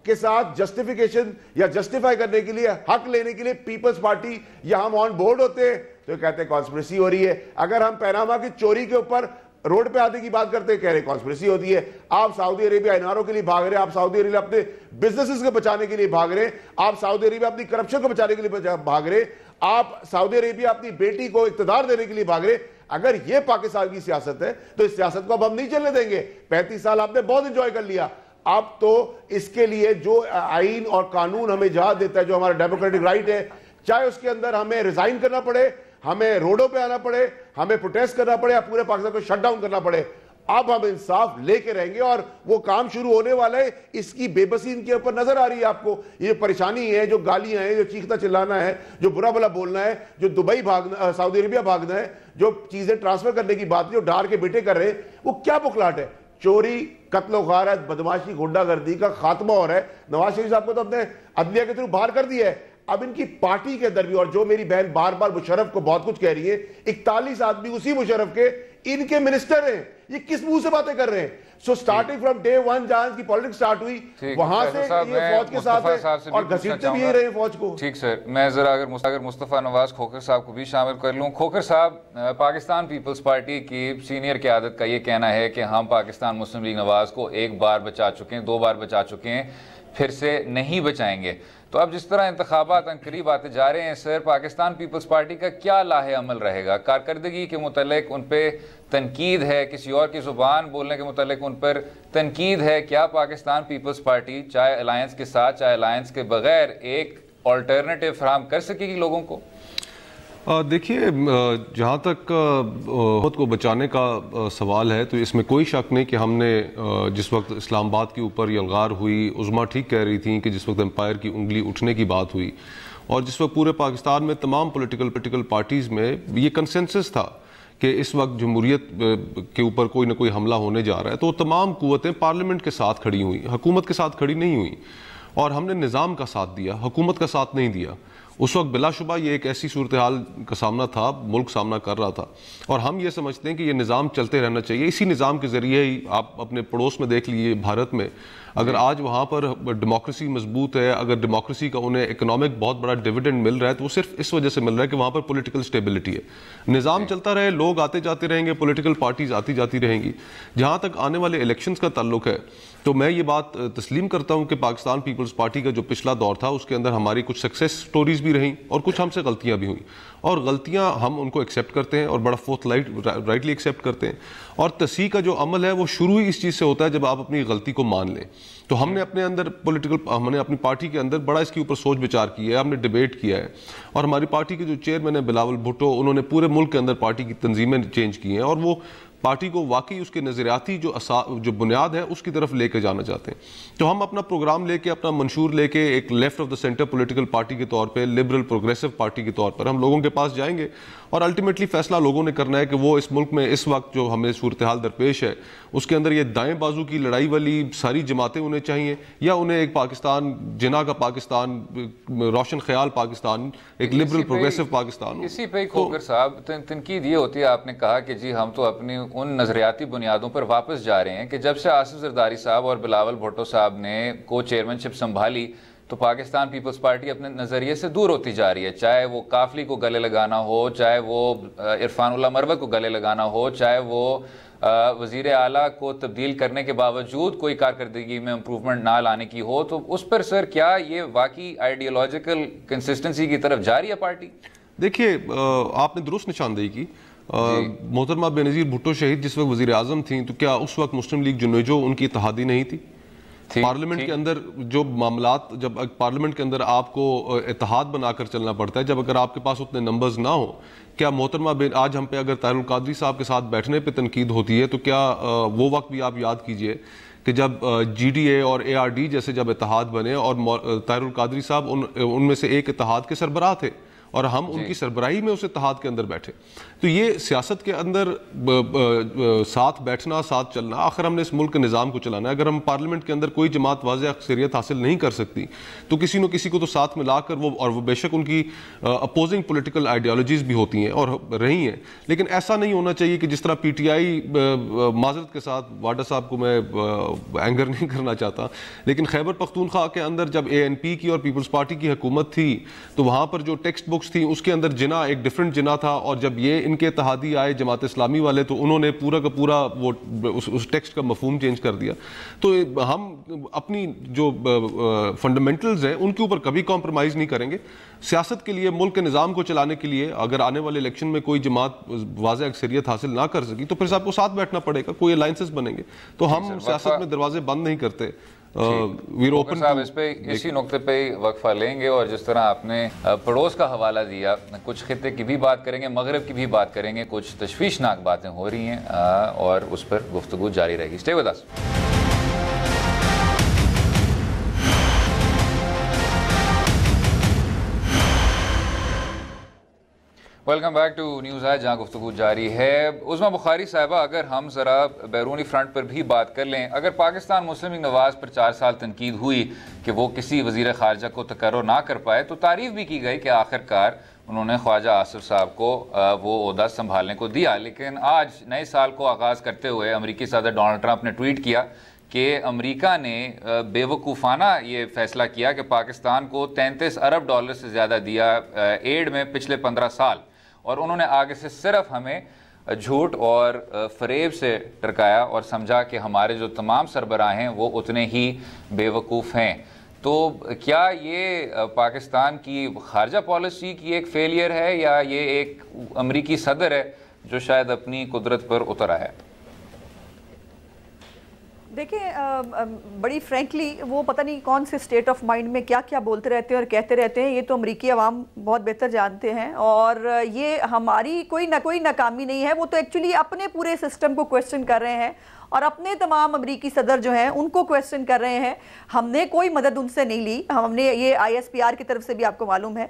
के साथ जस्टिफिकेशन या जस्टिफाई करने के लिए, हक लेने के लिए पीपल्स पार्टी या हम ऑन बोर्ड होते हैं तो कहते हैं कॉन्स्पिरेसी हो रही है। अगर हम पैनामा की चोरी के ऊपर रोड पे आने की बात करते हैं, कह रहे कॉन्स्पिरेसी होती है। आप सऊदी अरेबिया एनआरओ के लिए भाग रहे हैं, आप सऊदी अरेबिया अपने बिजनेसेस को बचाने के लिए भाग रहे हैं, आप सऊदी अरेबिया अपनी करप्शन को बचाने के लिए भाग रहे, आप सऊदी अरेबिया अपनी बेटी को इक्तदार देने के लिए भाग रहे। अगर ये पाकिस्तान की सियासत है तो इस सियासत को अब हम नहीं चलने देंगे। 35 साल आपने बहुत इंजॉय कर लिया, अब तो इसके लिए जो आईन और कानून हमें इजाजत देता है, जो हमारा डेमोक्रेटिक राइट है, चाहे उसके अंदर हमें रिजाइन करना पड़े, हमें रोडों पे आना पड़े, हमें प्रोटेस्ट करना पड़े या पूरे पाकिस्तान को शट डाउन करना पड़े, अब हम इंसाफ लेके रहेंगे और वो काम शुरू होने वाला है। इसकी बेबसी इनके ऊपर नजर आ रही है आपको। ये परेशानी है, जो गालियां हैं, जो चीखना चिल्लाना है, जो बुरा भला बोलना है, जो दुबई भागना, सऊदी अरेबिया भागना है, जो चीजें ट्रांसफर करने की बात, जो डार के बेटे कर रहे हैं, वो क्या बुखलाहट है? चोरी, कत्ल गारत, बदमाशी, गुंडागर्दी का खात्मा हो रहा है। नवाज शरीफ साहब को तो अपने अदलिया के थ्रू बाहर कर दिया है। अब इनकी पार्टी के अंदर भी, और जो मेरी बहन बार बार मुशर्रफ को बहुत कुछ कह रही है, 41 आदमी उसी मुशर्रफ के इनके मिनिस्टर हैं, ये किस मुंह से बातें कर रहे हैं? So starting from day one जहां की पॉलिटिक्स स्टार्ट हुई, वहां से ये फौज के साथ है और घसीटते भी यही रहे फौज को। ठीक सर, मैं जरा अगर मुस्तफा नवाज खोखर साहब को भी शामिल कर लूं। खोखर साहब, पाकिस्तान पीपल्स पार्टी की सीनियर क़यादत का ये कहना है कि हम पाकिस्तान मुस्लिम लीग नवाज को एक बार बचा चुके हैं, 2 बार बचा चुके हैं, फिर से नहीं बचाएंगे। तो अब जिस तरह इंतखाबात करीब आते जा रहे हैं सर, पाकिस्तान पीपल्स पार्टी का क्या लाहे अमल रहेगा? कारकर्दगी के मुतल्लिक उन पर तनकीद है, किसी और की ज़ुबान बोलने के मुतल्लिक उन पर तनकीद है, क्या पाकिस्तान पीपल्स पार्टी चाहे अलायंस के साथ चाहे अलायंस के बगैर एक ऑल्टरनेटिव फराहम कर सकेगी लोगों को? देखिए, जहाँ तक हुकूमत को बचाने का सवाल है तो इसमें कोई शक नहीं कि हमने जिस वक्त इस्लामाबाद के ऊपर यलगार हुई, उज़मा ठीक कह रही थी कि जिस वक्त एम्पायर की उंगली उठने की बात हुई और जिस वक्त पूरे पाकिस्तान में तमाम पॉलिटिकल पार्टीज़ में ये कंसेंसस था कि इस वक्त जमहूरियत के ऊपर कोई ना कोई हमला होने जा रहा है, तो तमाम कुव्वतें पार्लियामेंट के साथ खड़ी हुई, हुकूमत के साथ खड़ी नहीं हुई और हमने निज़ाम का साथ दिया, हुकूमत का साथ नहीं दिया। उस वक्त बिलाशुबा ये एक ऐसी सूरत हाल का सामना था, मुल्क सामना कर रहा था और हम ये समझते हैं कि ये निज़ाम चलते रहना चाहिए। इसी निज़ाम के ज़रिए ही आप अपने पड़ोस में देख लीजिए, भारत में अगर आज वहाँ पर डेमोक्रेसी मजबूत है, अगर डेमोक्रेसी का उन्हें इकोनॉमिक बहुत बड़ा डिविडेंड मिल रहा है तो वो सिर्फ इस वजह से मिल रहा है कि वहाँ पर पॉलिटिकल स्टेबिलिटी है, निज़ाम चलता रहे, लोग आते जाते रहेंगे, पॉलिटिकल पार्टीज आती जाती रहेंगी। जहाँ तक आने वाले इलेक्शंस का ताल्लुक है तो मैं ये बात तस्लीम करता हूँ कि पाकिस्तान पीपल्स पार्टी का जो पिछला दौर था उसके अंदर हमारी कुछ सक्सेस स्टोरीज भी रहीं और कुछ हमसे गलतियाँ भी हुई और गलतियाँ हम उनको एक्सेप्ट करते हैं और बड़ा राइटली एक्सेप्ट करते हैं और तस्हीह का जो अमल है वो शुरू ही इस चीज़ से होता है जब आप अपनी गलती को मान लें। तो हमने अपने अंदर हमने अपनी पार्टी के अंदर बड़ा इसके ऊपर सोच विचार किया है, हमने डिबेट किया है और हमारी पार्टी के जो चेयरमैन है बिलावल भुट्टो, उन्होंने पूरे मुल्क के अंदर पार्टी की तंजीमें चेंज की हैं और वो पार्टी को वाकई उसके नज़रियाती जो बुनियाद है उसकी तरफ लेके जाना चाहते हैं। तो हम अपना प्रोग्राम लेके, अपना मंशूर लेके एक left of the centre political party के तौर पे, लिबरल प्रोग्रेसिव पार्टी के तौर पर हम लोगों के पास जाएंगे और अल्टीमेटली फैसला लोगों ने करना है कि वो इस मुल्क में इस वक्त जो हमें सूरत हाल दरपेश है उसके अंदर ये दाएं बाजू की लड़ाई वाली सारी जमातें उन्हें चाहिए या उन्हें एक पाकिस्तान, जिना का पाकिस्तान, रोशन ख्याल पाकिस्तान, एक लिबरल प्रोग्रेसिव पाकिस्तान। इसी पे खोखर साहब तनकीद ये होती है, आपने कहा कि जी हम तो अपनी उन नजरियाती बुनियादों पर वापस जा रहे हैं कि जब से आसिफ जरदारी साहब और बिलावल भुट्टो साहब ने को चेयरमैनशिप संभाली तो पाकिस्तान पीपल्स पार्टी अपने नज़रिए से दूर होती जा रही है, चाहे वो काफली को गले लगाना हो, चाहे वो इरफानुल्लाह मरवत को गले लगाना हो, चाहे वो वज़ीर आला को तब्दील करने के बावजूद कोई कारकर्दगी में इम्प्रूवमेंट ना लाने की हो। तो उस पर सर क्या ये वाकई आइडियोलॉजिकल कंसिस्टेंसी की तरफ जा रही है पार्टी? देखिए, आपने दुरुस्त निशानदेही की। मोहतरमा बेनज़ीर भुट्टो शहीद जिस वक्त वज़ीर आज़म थी तो क्या उस वक्त मुस्लिम लीग जुन्नजो उनकी इत्तेहादी नहीं थी? पार्लियामेंट के अंदर जो मामलात, जब पार्लियामेंट के अंदर आपको इत्तेहाद बनाकर चलना पड़ता है, जब अगर आपके पास उतने नंबर्स ना हो, क्या मोहतरमा आज हम पे अगर ताहिरुल कादरी साहब के साथ बैठने पे तनकीद होती है तो क्या वो वक्त भी आप याद कीजिए कि जब GDA और ARD जैसे जब इत्तेहाद बने और ताहिरुल कादरी साहब उनमें से एक इत्तेहाद के सरबराह थे और हम उनकी सरबराही में उस इत्तेहाद के अंदर बैठे। तो ये सियासत के अंदर साथ बैठना, साथ चलना, आखिर हमने इस मुल्क के निज़ाम को चलाना है। अगर हम पार्लियामेंट के अंदर कोई जमात वाज़ेह अक्सरियत हासिल नहीं कर सकती तो किसी न किसी को तो साथ मिलाकर वो बेशक उनकी अपोजिंग पॉलिटिकल आइडियोलॉजीज़ भी होती हैं और रही हैं, लेकिन ऐसा नहीं होना चाहिए कि जिस तरह PTI, माजरत के साथ वाडा साहब को मैं एंगर नहीं करना चाहता, लेकिन खैबर पख्तूनख्वा के अंदर जब ANP की और पीपल्स पार्टी की हुकूमत थी तो वहाँ पर जो टेक्स्ट बुक्स थी उसके अंदर जिना एक डिफरेंट जिना था और जब ये इनके इत्तेहादी आए जमात इस्लामी वाले तो उन्होंने पूरा का पूरा वो उस टेक्स्ट का मफहूम चेंज कर दिया। तो हम अपनी जो फंडामेंटल्स हैं उनके ऊपर कभी कॉम्प्रोमाइज़ नहीं करेंगे। सियासत के लिए, मुल्क के निज़ाम को चलाने के लिए अगर आने वाले इलेक्शन में कोई जमात वाज़ेह अक्सरियत हासिल ना कर सकी तो फिर सबको साथ बैठना पड़ेगा, कोई अलायंसेस बनेंगे। तो हम सियासत में दरवाजे बंद नहीं करते। साहब इस पे इसी नुक्ते पे वक्फा लेंगे और जिस तरह आपने पड़ोस का हवाला दिया, कुछ खित्ते की भी बात करेंगे, मगरब की भी बात करेंगे, कुछ तशवीशनाक बातें हो रही हैं और उस पर गुफ्तगू जारी रहेगी। Stay with us. Welcome back to news आज, जहाँ गुफ्तगू जारी है। उस्मा बुखारी साहिबा, अगर हम ज़रा बैरूनी फ्रंट पर भी बात कर लें, अगर पाकिस्तान मुस्लिम लीग नवाज़ पर 4 साल तनकीद हुई कि वो किसी वज़ीर ख़ारजा को तकर्रुर ना कर पाए, तो तारीफ़ भी की गई कि आखिरकार उन्होंने ख्वाजा आसिफ साहब को वो ओहदा संभालने को दिया। लेकिन आज नए साल को आगाज़ करते हुए अमरीकी सदर डोनाल्ड ट्रंप ने ट्वीट किया कि अमेरिका ने बेवकूफ़ाना ये फ़ैसला किया कि पाकिस्तान को $33 अरब से ज़्यादा दिया एड में पिछले 15 साल, और उन्होंने आगे से सिर्फ हमें झूठ और फरेब से टरकाया और समझा कि हमारे जो तमाम सरबराह हैं वो उतने ही बेवकूफ़ हैं। तो क्या ये पाकिस्तान की खारजा पॉलिसी की एक फेलियर है या ये एक अमरीकी सदर है जो शायद अपनी कुदरत पर उतर आया है? देखिए, बड़ी फ्रैंकली वो पता नहीं कौन से स्टेट ऑफ माइंड में क्या क्या बोलते रहते हैं और कहते रहते हैं, ये तो अमरीकी अवाम बहुत बेहतर जानते हैं। और ये हमारी कोई नाकामी नहीं है, वो तो एक्चुअली अपने पूरे सिस्टम को क्वेश्चन कर रहे हैं और अपने तमाम अमरीकी सदर जो हैं उनको क्वेश्चन कर रहे हैं। हमने कोई मदद उनसे नहीं ली, हमने ये ISPR की तरफ से भी आपको मालूम है,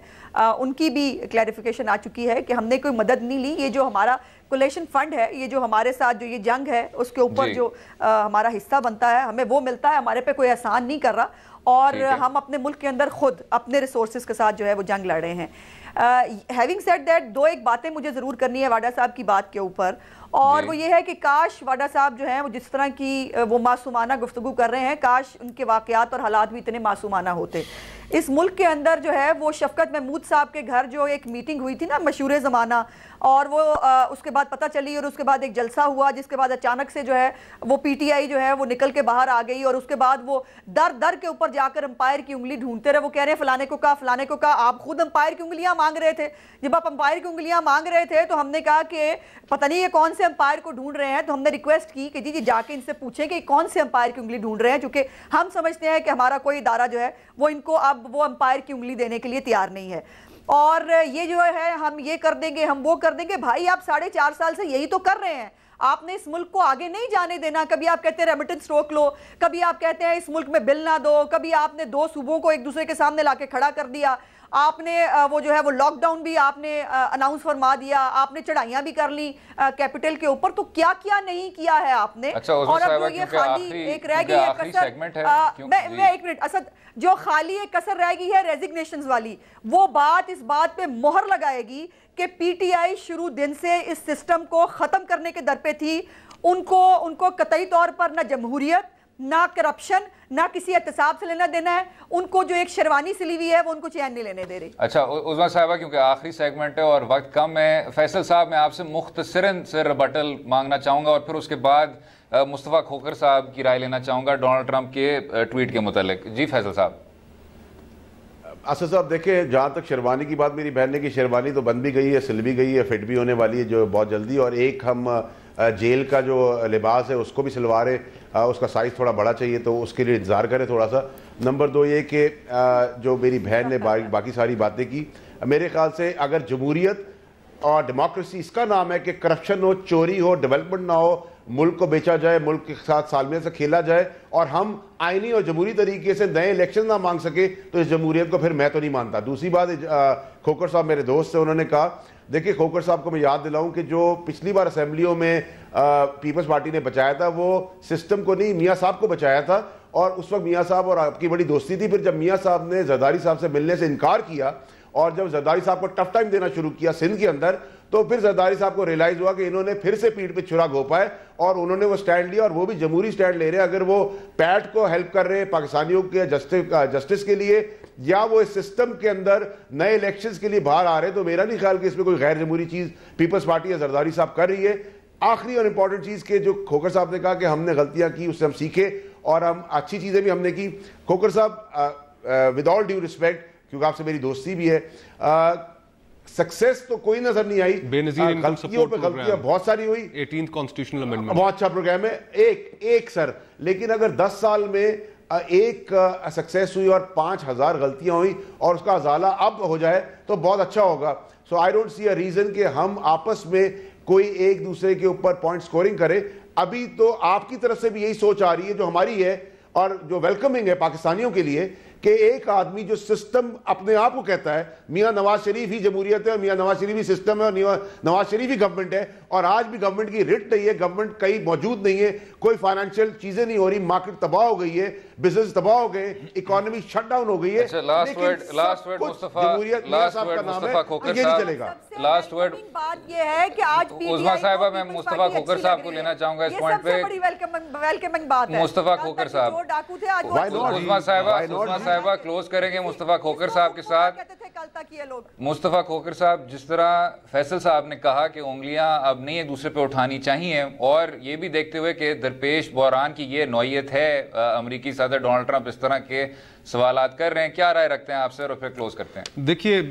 उनकी भी क्लैरिफिकेशन आ चुकी है कि हमने कोई मदद नहीं ली। ये जो हमारा कोलेशन फंड है, ये जो हमारे साथ जो ये जंग है उसके ऊपर जो हमारा हिस्सा बनता है हमें वो मिलता है, हमारे पे कोई एहसान नहीं कर रहा, और हम अपने मुल्क के अंदर खुद अपने रिसोर्सेज के साथ जो है वो जंग लड़ रहे हैं। हैविंग सेड दैट, दो एक बातें मुझे ज़रूर करनी है वाडा साहब की बात के ऊपर, और वो ये है कि काश वाडा साहब जो हैं वो जिस तरह की वो मासूमाना गुफ्तगू कर रहे हैं, काश उनके वाक़यात और हालात भी इतने मासूमाना होते। इस मुल्क के अंदर जो है वो शफकत महमूद साहब के घर जो एक मीटिंग हुई थी ना, मशहूर ज़माना, और वो उसके बाद पता चली और उसके बाद एक जलसा हुआ, जिसके बाद अचानक से जो है वो PTI जो है वो निकल के बाहर आ गई, और उसके बाद वो दर के ऊपर जाकर अंपायर की उंगली ढूंढते रहे। वो कह रहे हैं फलाने को कहा, फलाने को कहा। आप खुद अंपायर की उंगलियां मांग रहे थे। जब आप अंपायर की उंगलियां मांग रहे थे तो हमने कहा कि पता नहीं ये कौन से अंपायर को ढूंढ रहे हैं, तो हमने रिक्वेस्ट की कि जी जाके इनसे पूछें कि कौन से अंपायर की उंगली ढूंढ रहे हैं, क्योंकि हम समझते हैं कि हमारा कोई इदारा जो है वो इनको अब वो अंपायर की उंगली देने के लिए तैयार नहीं है। और ये जो है हम ये कर देंगे, हम वो कर देंगे। भाई आप 4.5 साल से यही तो कर रहे हैं। आपने इस मुल्क को आगे नहीं जाने देना। कभी आप कहते हैं रेमिटेंस रोक लो, कभी आप कहते हैं इस मुल्क में बिल ना दो, कभी आपने 2 सूबों को एक दूसरे के सामने लाके खड़ा कर दिया, आपने वो जो है वो लॉकडाउन भी आपने अनाउंस फरमा दिया, आपने चढ़ाइयां भी कर ली कैपिटल के ऊपर। तो क्या क्या नहीं किया है आपने। अच्छा, और अब जो ये खाली एक रह गई है कसर, मैं 1 मिनट असद, जो खाली एक कसर रह गई है रेजिग्नेशंस वाली, वो बात इस बात पे मोहर लगाएगी कि PTI शुरू दिन से इस सिस्टम को खत्म करने के दर पे थी। उनको कतई तौर पर ना जमहूरियत, ना करप्शन, ना किसी एहतसाब से लेना देना है। उनको जो एक शेरवानी सिली हुई है वो उनको चैन नहीं लेने दे रही। अच्छा उज़मा साहिबा, क्योंकि आखिरी सेगमेंट है और वक्त कम है, फैसल साहब मैं आपसे मुख्तसरन से रिबटल मांगना चाहूँगा और फिर उसके बाद मुस्तफ़ा खोखर साहब की राय लेना चाहूँगा डोनाल्ड ट्रंप के ट्वीट के मुतालिक। जी फैसल साहब। असद साहब देखिए, जहाँ तक शेरवानी की बात मेरी बहन ने की, शेरवानी तो बन भी गई है, सिल भी गई है, फिट भी होने वाली है जो बहुत जल्दी। और एक हम जेल का जो लिबास है उसको भी सिलवा रहे, उसका साइज़ थोड़ा बड़ा चाहिए तो उसके लिए इंतज़ार करें थोड़ा सा। नंबर 2 ये कि जो मेरी बहन ने बाकी सारी बातें की, मेरे ख्याल से अगर जमहूरियत और डेमोक्रेसी इसका नाम है कि करप्शन हो, चोरी हो, डेवलपमेंट ना हो, मुल्क को बेचा जाए, मुल्क के साथ सालमेल से खेला जाए, और हम आईनी और जमहूरी तरीके से नए इलेक्शन ना मांग सके, तो इस जमहूरियत को फिर मैं तो नहीं मानता। दूसरी बात, खोखर साहब मेरे दोस्त से, उन्होंने कहा, देखिए खोखर साहब को मैं याद दिलाऊं कि जो पिछली बार असेंबलियों में पीपल्स पार्टी ने बचाया था वो सिस्टम को नहीं, मियाँ साहब को बचाया था। और उस वक्त मियाँ साहब और आपकी बड़ी दोस्ती थी। फिर जब मियाँ साहब ने जरदारी साहब से मिलने से इनकार किया और जब जरदारी साहब को टफ टाइम देना शुरू किया सिंध के अंदर, तो फिर जरदारी साहब को रियलाइज हुआ कि इन्होंने फिर से पीठ पे छुरा घोपा है और उन्होंने वो स्टैंड लिया, और वो भी जमहूरी स्टैंड ले रहे हैं। अगर वो पैट को हेल्प कर रहे हैं पाकिस्तानियों के जस्टिस के लिए, या वो इस सिस्टम के अंदर नए इलेक्शंस के लिए बाहर आ रहे हैं, तो मेरा नहीं ख्याल कि इसमें कोई गैर जमहूरी चीज पीपल्स पार्टी या जरदारी साहब कर रही है। आखिरी और इंपॉर्टेंट चीज के जो खोखर साहब ने कहा कि हमने गलतियां की, उससे हम सीखे और हम अच्छी चीजें भी हमने की। खोखर साहब, विद ऑल ड्यू रिस्पेक्ट, क्योंकि आपसे मेरी दोस्ती भी है, सक्सेस तो कोई नजर नहीं आई। बेनजीर गलतियों पे गलतियां बहुत सारी हुई। 18th कॉन्स्टिट्यूशनल अमेंडमेंट बहुत अच्छा प्रोग्राम है, एक सर, लेकिन अगर 10 साल में एक सक्सेस हुई और 5000 गलतियां हुई और उसका अजाला अब हो जाए तो बहुत अच्छा होगा। सो I don't see a reason कि हम आपस में कोई एक दूसरे के ऊपर पॉइंट स्कोरिंग करे। अभी तो आपकी तरफ से भी यही सोच आ रही है जो हमारी है और जो वेलकमिंग है पाकिस्तानियों के लिए कि एक आदमी जो सिस्टम अपने आप को कहता है, मियां नवाज शरीफ ही जमहूरियत है और मियां नवाज शरीफ ही सिस्टम है और नवाज शरीफ ही गवर्नमेंट है, और आज भी गवर्नमेंट की रिट नहीं है, गवर्नमेंट कहीं मौजूद नहीं है, कोई फाइनेंशियल चीजें नहीं हो रही, मार्केट तबाह हो गई है, बिजनेस तबाह हो गए, इकोनॉमी शट डाउन हो गई है। लास्ट वर्ड मुस्तफा खोकर साहब, लास्ट वर्ड बात ये है कि आज उस्मा साहिबा, मैं मुस्तफा खोकर साहब को लेना चाहूंगा इस पॉइंट पे। वेलकमिंग बात है मुस्तफा खोकर साहब, डाकू थे आज उस्मा साहिबा क्लोज करेंगे मुस्तफा खोकर साहब के साथ। कल तक ये लोग मुस्तफा खोकर साहब, जिस तरह फैसल साहब ने कहा कि उंगलियां अब नहीं एक दूसरे पे उठानी चाहिए, और ये भी देखते हुए कि दरपेश बहरान की ये नौयत है, अमेरिकी सदर डोनाल्ड ट्रंप इस तरह के सवालात कर रहे हैं, क्या राय रखते हैं आपसे, और फिर क्लोज करते हैं। देखिए,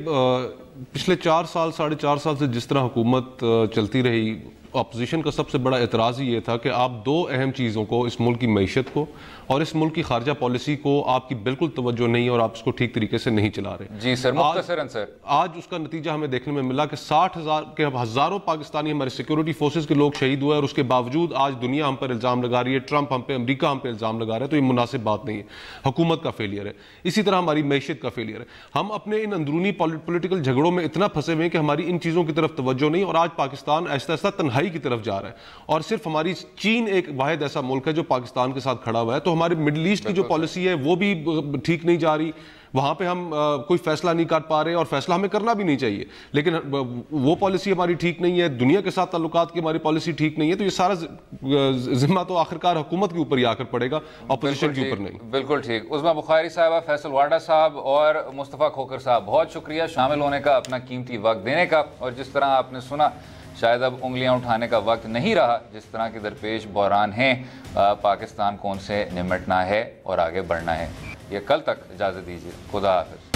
पिछले 4 साल 4.5 साल से जिस तरह हुकूमत चलती रही, अपोजिशन का सबसे बड़ा एतराज़ ये था कि आप दो अहम चीज़ों को, इस मुल्क की मईशत को और इस मुल्क की खारजा पॉलिसी को आपकी बिल्कुल तवज्जो नहीं और आप इसको ठीक तरीके से नहीं चला रहे। जी सर, मुख्तसरन सर। आज उसका नतीजा हमें देखने में मिला कि 60,000 के हज़ारों पाकिस्तानी हमारे सिक्योरिटी फोर्सेज के लोग शहीद हुए, और उसके बावजूद आज दुनिया हम पर इल्ज़ाम लगा रही है, ट्रंप हम पे, अमरीका हम पे इल्ज़ाम लगा रहा है, तो ये मुनासिब बात नहीं है। हुकूमत का फेलियर है, इसी तरह हमारी मईशत का फेलियर है। हम अपने इन अंदरूनी पॉलिटिकल झगड़ों में इतना फंसे हुए हैं कि हमारी इन चीज़ों की तरफ तवज्जो नहीं, और आज पाकिस्तान आहिस्ता आहिस्ता तन्हाई की तरफ जा रहा है, और सिर्फ हमारी चीन एक वाहिद ऐसा मुल्क है जो पाकिस्तान के साथ खड़ा हुआ है। तो हमारे मिडिल ईस्ट की जो पॉलिसी है वो भी ठीक नहीं जा रही, वहां पे हम कोई फैसला नहीं कर पा रहे, और फैसला हमें करना भी नहीं चाहिए, लेकिन वो पॉलिसी हमारी ठीक नहीं है, दुनिया के साथ ताल्लुकात की हमारी पॉलिसी ठीक नहीं है। तो ये सारा जिम्मा तो आखिरकार हुकूमत के ऊपर ही आकर पड़ेगा, अपोजिशन के ऊपर नहीं। बिल्कुल ठीक। उस्मा बुखारी साहब, फैसल वाडा साहब और मुस्तफा खोकर साहब, बहुत शुक्रिया शामिल होने का, अपना कीमती वक्त देने का। और जिस तरह आपने सुना, शायद अब उंगलियां उठाने का वक्त नहीं रहा, जिस तरह के दरपेश बहरान हैं, पाकिस्तान को उनसे निमटना है और आगे बढ़ना है। ये कल तक इजाज़त दीजिए, खुदा हाफिज़।